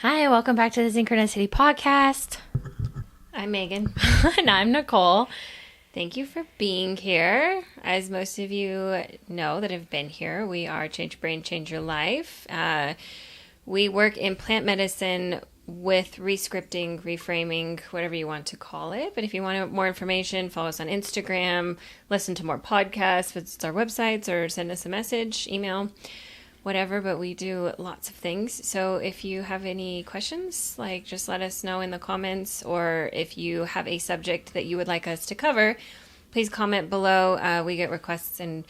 Hi, welcome back to the Synchronicity Podcast. I'm Megan. And I'm Nicole. Thank you for being here. As most of you know that have been here, we are Change Your Brain, Change Your Life. We work in plant medicine with rescripting, reframing, whatever you want to call it. But if you want more information, follow us on Instagram, listen to more podcasts, visit our websites, or send us a message, email, whatever. But we do lots of things. So if you have any questions, just let us know in the comments, or if you have a subject that you would like us to cover, please comment below. We get requests and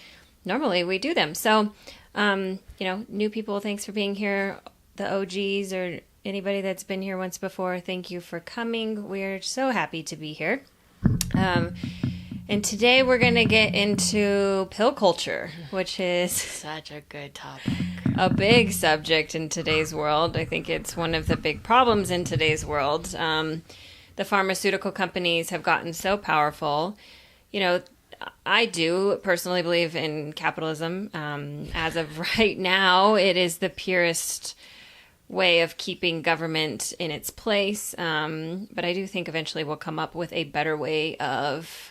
normally we do them. So, new people, thanks for being here. The OGs or anybody that's been here once before, thank you for coming. We're so happy to be here. And today we're going to get into pill culture, which is Such a good topic. a big subject in today's world. I think it's one of the big problems in today's world. The pharmaceutical companies have gotten so powerful. I do personally believe in capitalism. As of right now, it is the purest way of keeping government in its place. But I do think eventually we'll come up with a better way of,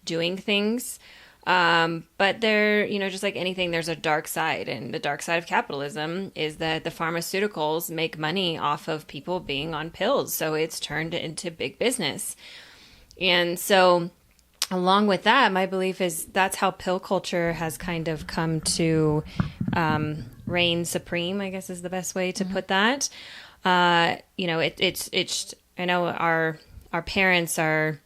doing things. But there, just like anything, there's a dark side. And the dark side of capitalism is that the pharmaceuticals make money off of people being on pills. So it's turned into big business. And so along with that, my belief is that's how pill culture has kind of come to reign supreme, I guess is the best way to put that. It's I know our parents are,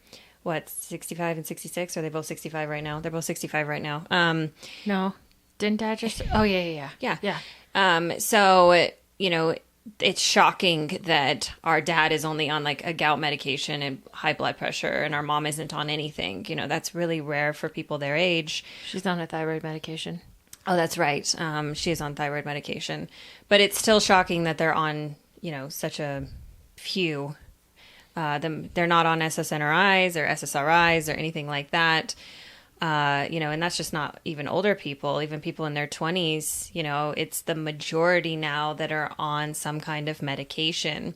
65 and 66? Are they both 65 right now? They're both 65 right now. No. Didn't Dad just... Oh, yeah. So, it's shocking that our dad is only on a gout medication and high blood pressure, and our mom isn't on anything. That's really rare for people their age. She's on a thyroid medication. Oh, that's right. She is on thyroid medication. But it's still shocking that they're on, such a few. They're not on SSNRIs or SSRIs or anything like that. And that's just not even older people, even people in their 20s, it's the majority now that are on some kind of medication.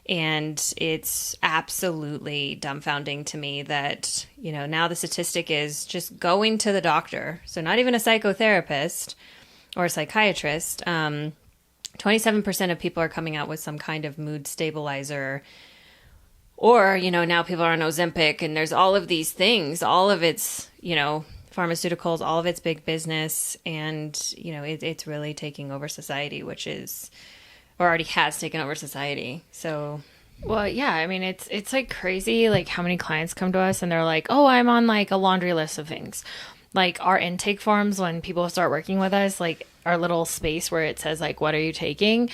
And it's absolutely dumbfounding to me that, now the statistic is just going to the doctor. So not even a psychotherapist or a psychiatrist. 27% of people are coming out with some kind of mood stabilizer. Or, now people are on Ozempic, and there's all of these things, all of its, pharmaceuticals, all of its big business. And, it's really taking over society, or already has taken over society. So, well, yeah, I mean, it's crazy, how many clients come to us and they're like, oh, I'm on a laundry list of things. Our intake forms, when people start working with us, our little space where it says, what are you taking?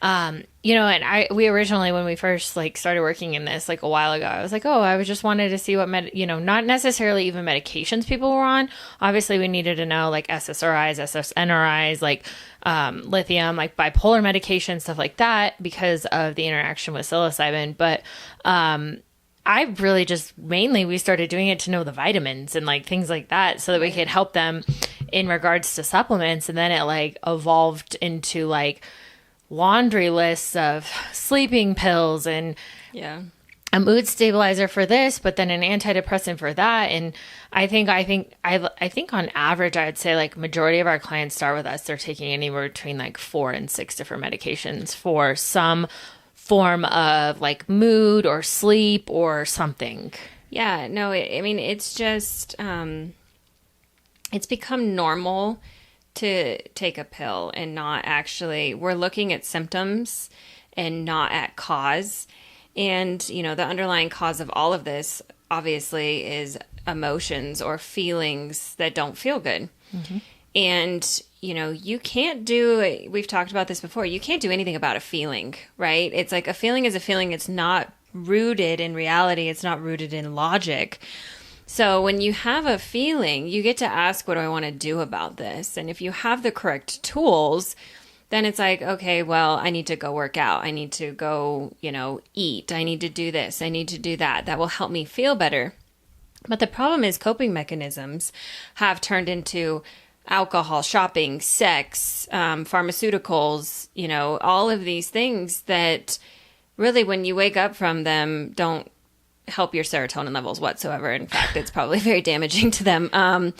And we originally, when we first started working in this a while ago, I was I just wanted to see what not necessarily even medications people were on. Obviously we needed to know SSRIs, SSNRIs, lithium, bipolar medication, stuff like that, because of the interaction with psilocybin. But, I really just mainly we started doing it to know the vitamins and things like that, so that we could help them in regards to supplements. And then it evolved into laundry lists of sleeping pills and a mood stabilizer for this, but then an antidepressant for that. And I think on average, I'd say majority of our clients start with us, they're taking anywhere between 4 and 6 different medications for some form of mood or sleep or something. Yeah, no, it's just, it's become normal to take a pill and not actually, we're looking at symptoms and not at cause. And, the underlying cause of all of this obviously is emotions or feelings that don't feel good. Mm-hmm. And, you can't we've talked about this before, you can't do anything about a feeling, right? It's a feeling is a feeling. It's not rooted in reality. It's not rooted in logic. So when you have a feeling, you get to ask, what do I want to do about this? And if you have the correct tools, then it's okay, well, I need to go work out. I need to go, eat. I need to do this. I need to do that. That will help me feel better. But the problem is coping mechanisms have turned into alcohol, shopping, sex, pharmaceuticals, all of these things that really, when you wake up from them, don't help your serotonin levels whatsoever. In fact, it's probably very damaging to them. And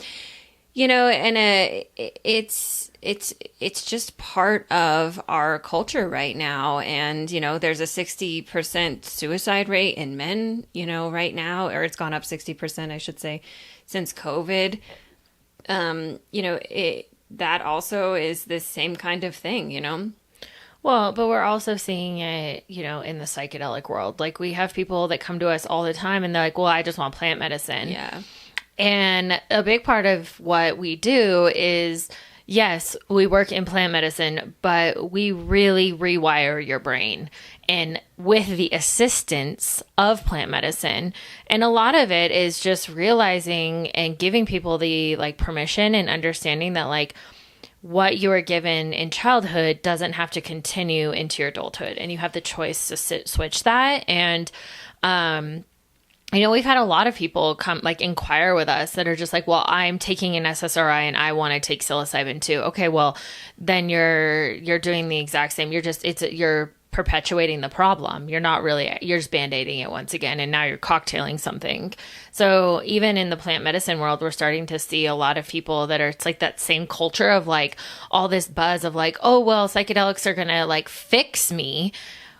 it's just part of our culture right now. And, there's a 60% suicide rate in men, right now, or it's gone up 60%, I should say, since COVID. That also is the same kind of thing. Well, but we're also seeing it, in the psychedelic world. Like, we have people that come to us all the time and they're like, well, I just want plant medicine. Yeah. And a big part of what we do is, yes, we work in plant medicine, but we really rewire your brain, and with the assistance of plant medicine. And a lot of it is just realizing and giving people the permission and understanding that what you were given in childhood doesn't have to continue into your adulthood, and you have the choice to switch that. And we've had a lot of people come inquire with us that are just like, well, I'm taking an SSRI and I want to take psilocybin too. Okay, well, then you're doing the exact same. You're perpetuating the problem. You're just band-aiding it once again, and now you're cocktailing something. So even in the plant medicine world, we're starting to see a lot of people that are, it's like that same culture of all this buzz of oh, well, psychedelics are gonna fix me.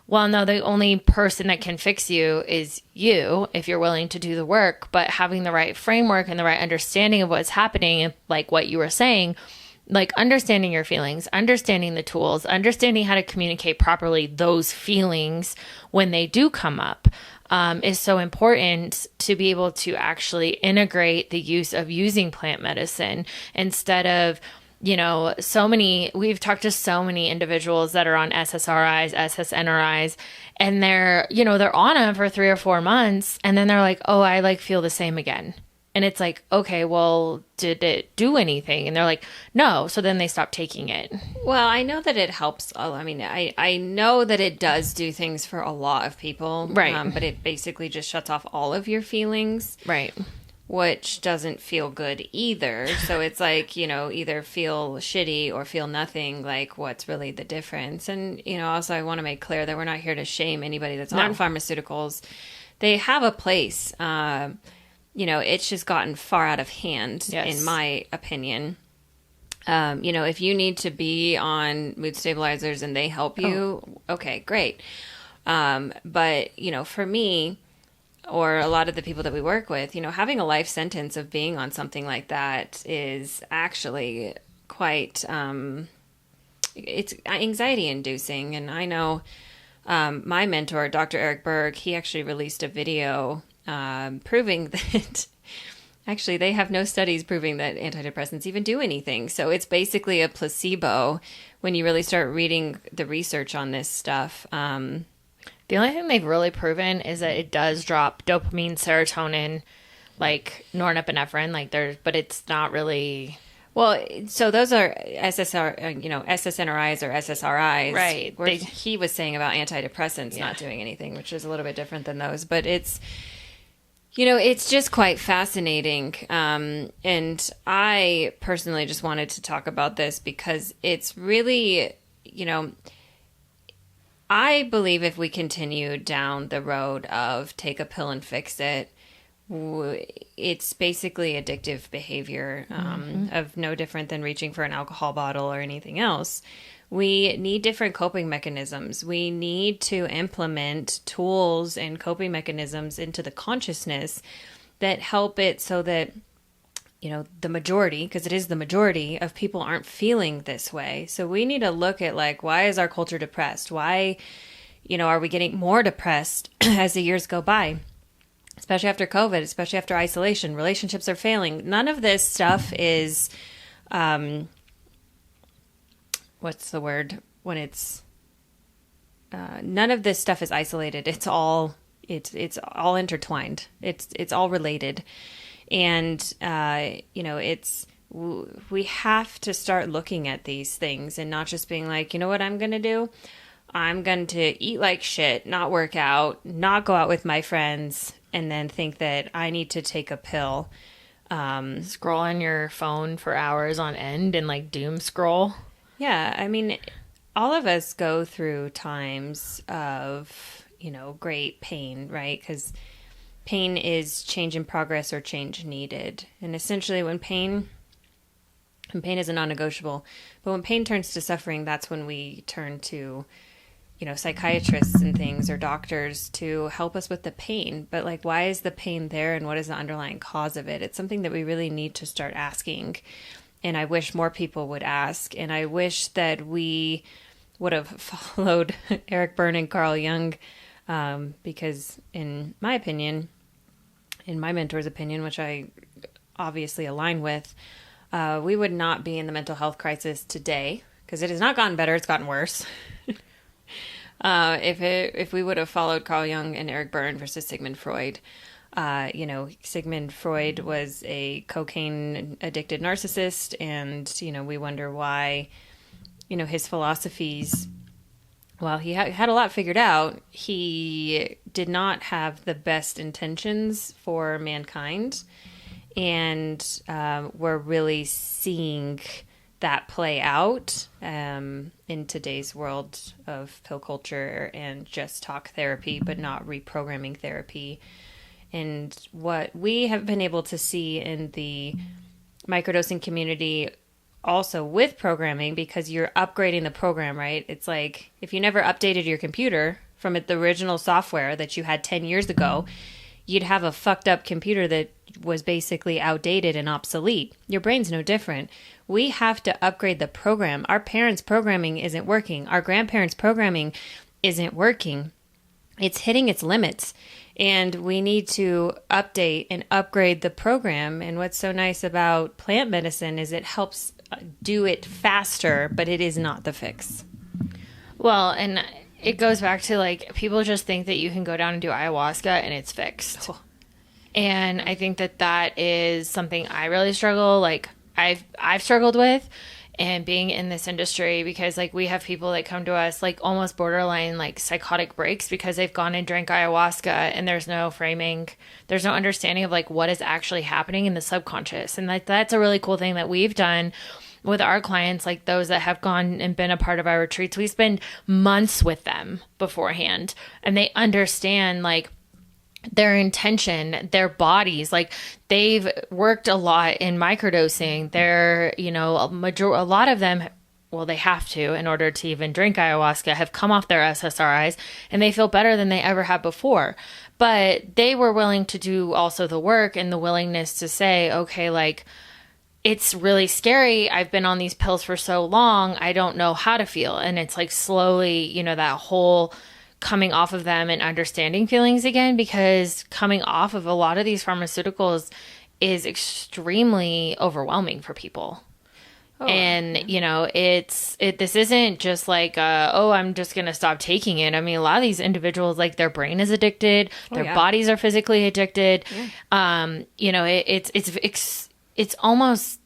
Well, no, the only person that can fix you is you, if you're willing to do the work. But having the right framework and the right understanding of what's happening, like what you were saying, understanding your feelings, understanding the tools, understanding how to communicate properly those feelings when they do come up, is so important to be able to actually integrate the use of using plant medicine instead of, we've talked to so many individuals that are on SSRIs, SSNRIs, and they're on them for 3 or 4 months. And then they're like, oh, I feel the same again. And it's like, okay, well, did it do anything? And they're like, no. So then they stop taking it. Well, I know that it helps. I mean, I know that it does do things for a lot of people. Right. But it basically just shuts off all of your feelings. Right. Which doesn't feel good either. So it's either feel shitty or feel nothing. What's really the difference? And, also I want to make clear that we're not here to shame anybody that's on pharmaceuticals. They have a place. It's just gotten far out of hand, in my opinion. If you need to be on mood stabilizers and they help you, okay, great. But, for me, or a lot of the people that we work with, having a life sentence of being on something like that is actually quite, it's anxiety inducing. And I know my mentor, Dr. Eric Berg, he actually released a video proving that actually they have no studies proving that antidepressants even do anything. So it's basically a placebo when you really start reading the research on this stuff. The only thing they've really proven is that it does drop dopamine, serotonin, norepinephrine, but it's not really. Well, so those are SSNRIs or SSRIs. Right. Where he was saying about antidepressants not doing anything, which is a little bit different than those. But it's, it's just quite fascinating. And I personally just wanted to talk about this because it's really, I believe if we continue down the road of take a pill and fix it, it's basically addictive behavior, of no different than reaching for an alcohol bottle or anything else. We need different coping mechanisms. We need to implement tools and coping mechanisms into the consciousness that help it so that, the majority, because it is the majority of people, aren't feeling this way. So we need to look at why is our culture depressed? Why, are we getting more depressed as the years go by? Especially after COVID, especially after isolation, relationships are failing. None of this stuff is, what's the word when it's, none of this stuff is isolated. It's all intertwined. It's all related. And, we have to start looking at these things and not just being like, you know what I'm going to do? I'm going to eat like shit, not work out, not go out with my friends, and then think that I need to take a pill. Scroll on your phone for hours on end and like doom scroll. Yeah, I mean, all of us go through times of, great pain, right? Because pain is change in progress or change needed. And essentially when pain is a non-negotiable, but when pain turns to suffering, that's when we turn to, psychiatrists and things or doctors to help us with the pain. But like, why is the pain there and what is the underlying cause of it? It's something that we really need to start asking. And I wish more people would ask. And I wish that we would have followed Eric Berne and Carl Jung, because in my opinion, in my mentor's opinion, which I obviously align with, we would not be in the mental health crisis today, because it has not gotten better, it's gotten worse. If we would have followed Carl Jung and Eric Berne versus Sigmund Freud. Sigmund Freud was a cocaine addicted narcissist, and, we wonder why, his philosophies, while he had a lot figured out, he did not have the best intentions for mankind. And we're really seeing that play out in today's world of pill culture and just talk therapy, but not reprogramming therapy. And what we have been able to see in the microdosing community also with programming, because you're upgrading the program, right? It's like if you never updated your computer from the original software that you had 10 years ago, you'd have a fucked up computer that was basically outdated and obsolete. Your brain's no different. We have to upgrade the program. Our parents' programming isn't working. Our grandparents' programming isn't working. It's hitting its limits. And we need to update and upgrade the program. And what's so nice about plant medicine is it helps do it faster, but it is not the fix. Well, and it goes back to like people just think that you can go down and do ayahuasca and it's fixed. Oh. And I think that is something I really struggle. Like I've struggled with, and being in this industry, because like we have people that come to us like almost borderline like psychotic breaks because they've gone and drank ayahuasca and there's no framing, there's no understanding of like what is actually happening in the subconscious. And like that's a really cool thing that we've done with our clients, like those that have gone and been a part of our retreats. We spend months with them beforehand, and they understand like their intention, their bodies, like they've worked a lot in microdosing. They're, a lot of them, well, they have to, in order to even drink ayahuasca, have come off their SSRIs and they feel better than they ever have before. But they were willing to do also the work and the willingness to say, okay, like, it's really scary. I've been on these pills for so long. I don't know how to feel. And it's like slowly, that whole coming off of them and understanding feelings again, because coming off of a lot of these pharmaceuticals is extremely overwhelming for people. Oh, and, this isn't just like, I'm just going to stop taking it. I mean, a lot of these individuals, like their brain is addicted, their bodies are physically addicted. Yeah. It's almost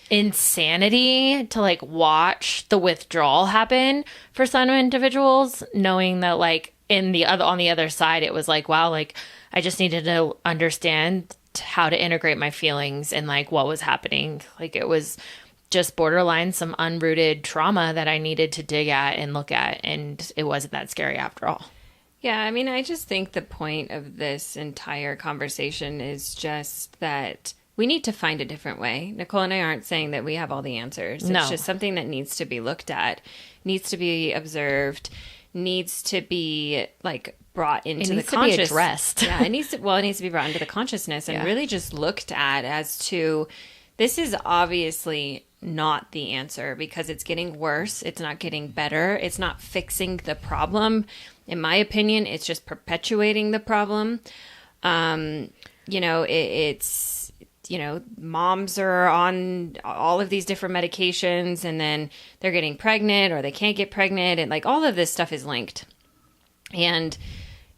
insanity to like watch the withdrawal happen for some individuals, knowing that like on the other side, it was like, wow, like I just needed to understand how to integrate my feelings and like what was happening. Like it was just borderline some unrooted trauma that I needed to dig at and look at. And it wasn't that scary after all. Yeah. I mean, I just think the point of this entire conversation is just that we need to find a different way. Nicole and I aren't saying that we have all the answers. It's just something that needs to be looked at, needs to be observed, needs to be like brought into the consciousness. It needs to be addressed. Yeah, it needs to be brought into the consciousness and really just looked at as to, this is obviously not the answer, because it's getting worse. It's not getting better. It's not fixing the problem. In my opinion, it's just perpetuating the problem. Moms are on all of these different medications, and then they're getting pregnant or they can't get pregnant. And like all of this stuff is linked. And,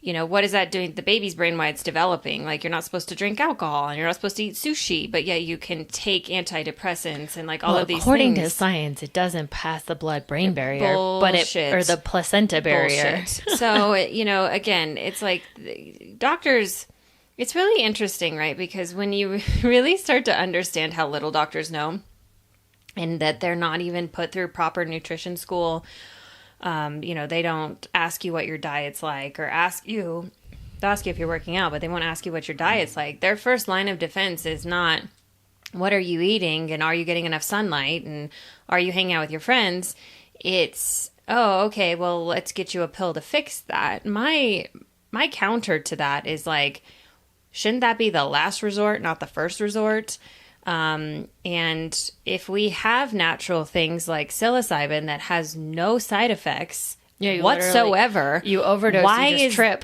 what is that doing? The baby's brain, why it's developing. Like you're not supposed to drink alcohol and you're not supposed to eat sushi, but yet you can take antidepressants and like all of these according things. To science, it doesn't pass the blood-brain barrier, or the placenta barrier. So, again, it's like doctors, It's really interesting, right? Because when you really start to understand how little doctors know and that they're not even put through proper nutrition school, they don't ask you what your diet's like or they'll ask you if you're working out, but they won't ask you what your diet's like. Their first line of defense is not, what are you eating and are you getting enough sunlight and are you hanging out with your friends? It's, oh, okay, well, let's get you a pill to fix that. My counter to that is like, shouldn't that be the last resort, not the first resort? And if we have natural things like psilocybin that has no side effects whatsoever, you overdose, you just trip.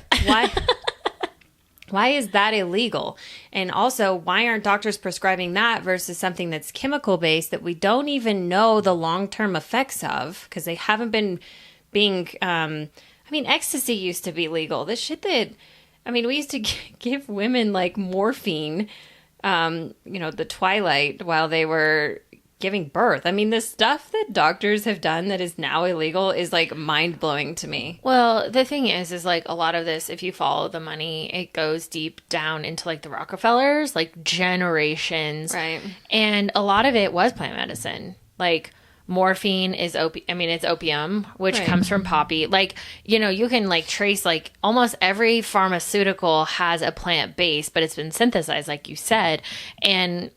Why is that illegal? And also, why aren't doctors prescribing that versus something that's chemical based that we don't even know the long-term effects of because they haven't been being, ecstasy used to be legal. This shit we used to give women like morphine, the twilight while they were giving birth. The stuff that doctors have done that is now illegal is like mind blowing to me. Well, the thing is like a lot of this, if you follow the money, it goes deep down into like the Rockefellers, like generations. Right. And a lot of it was plant medicine. Like morphine is it's opium, which comes from poppy. Like, you can like trace like almost every pharmaceutical has a plant base, but it's been synthesized, like you said. And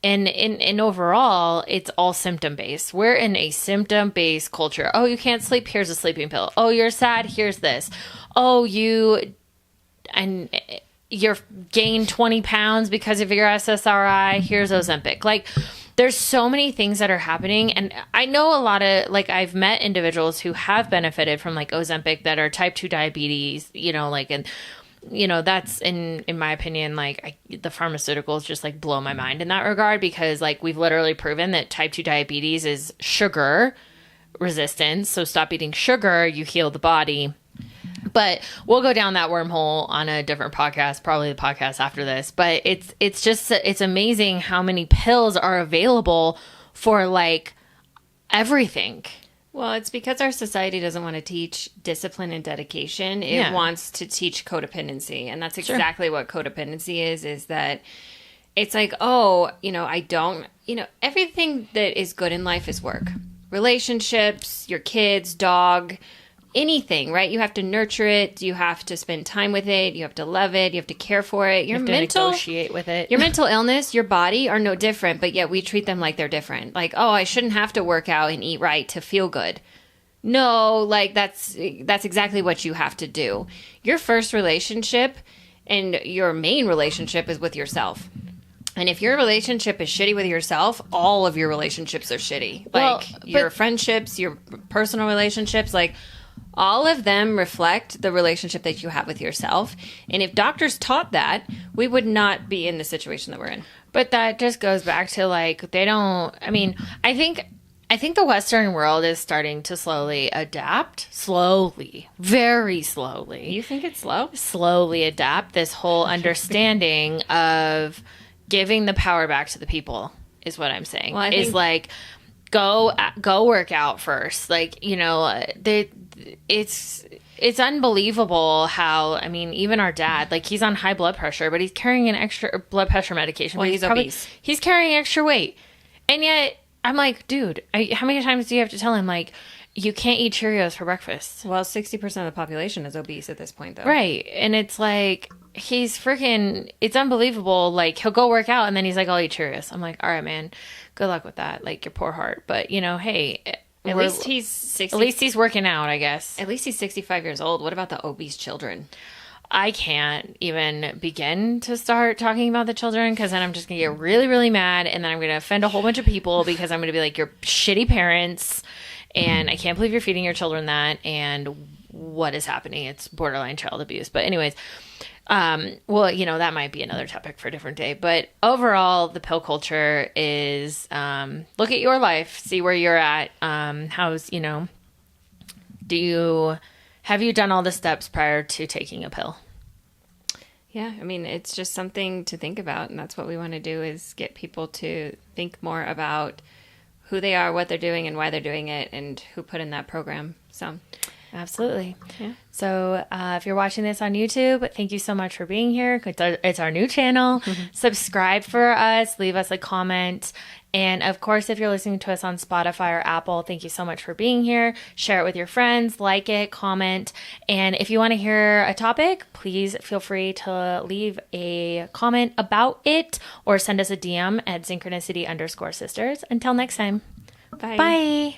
overall, it's all symptom based. We're in a symptom based culture. Oh, you can't sleep? Here's a sleeping pill. Oh, you're sad? Here's this. Oh, you're gained 20 pounds because of your SSRI. Here's Ozempic. Like, there's so many things that are happening. And I know a lot of, like, I've met individuals who have benefited from like Ozempic that are type 2 diabetes, that's in my opinion, like the pharmaceuticals just like blow my mind in that regard because like we've literally proven that type 2 diabetes is sugar resistance. So stop eating sugar, you heal the body. But we'll go down that wormhole on a different podcast, probably the podcast after this. But it's amazing how many pills are available for like everything. Well, it's because our society doesn't want to teach discipline and dedication. It wants to teach codependency. And that's exactly what codependency is that it's like, everything that is good in life is work. Relationships, your kids, dog, anything, right? You have to nurture it. You have to spend time with it. You have to love it. You have to care for it. You have to negotiate with it. Your mental illness, your body are no different, but yet we treat them like they're different. Like, oh, I shouldn't have to work out and eat right to feel good. No, like that's exactly what you have to do. Your first relationship and your main relationship is with yourself. And if your relationship is shitty with yourself, all of your relationships are shitty. Like your friendships, your personal relationships, like all of them reflect the relationship that you have with yourself. And if doctors taught that, we would not be in the situation that we're in. But that just goes back to like, I think the Western world is starting to slowly adapt. Slowly. Very slowly. You think it's slow? Slowly adapt this whole understanding of giving the power back to the people is what I'm saying. Well, is like, go work out first. Like, it's unbelievable how, even our dad, like he's on high blood pressure, but he's carrying an extra blood pressure medication. Well, he's obese. He's carrying extra weight. And yet I'm like, dude, how many times do you have to tell him like, you can't eat Cheerios for breakfast? Well, 60% of the population is obese at this point though. Right. And it's like, it's unbelievable. Like he'll go work out and then he's like, I'll eat Cheerios. I'm like, all right, man, good luck with that. Like your poor heart. But hey, at least he's 60. At least he's working out, I guess. At least he's 65 years old. What about the obese children? I can't even begin to start talking about the children because then I'm just going to get really, really mad. And then I'm going to offend a whole bunch of people because I'm going to be like, you're shitty parents. And I can't believe you're feeding your children that. And what is happening? It's borderline child abuse. But anyways, that might be another topic for a different day. But overall, the pill culture is look at your life, see where you're at. Have you done all the steps prior to taking a pill? Yeah, it's just something to think about. And that's what we want to do is get people to think more about who they are, what they're doing, and why they're doing it, and who put in that program. So Absolutely. Yeah. So if you're watching this on YouTube, thank you so much for being here. It's our new channel. Subscribe for us. Leave us a comment. And of course, if you're listening to us on Spotify or Apple, thank you so much for being here. Share it with your friends, like it, comment. And if you want to hear a topic, please feel free to leave a comment about it or send us a DM at synchronicity_sisters. Until next time. Bye. Bye.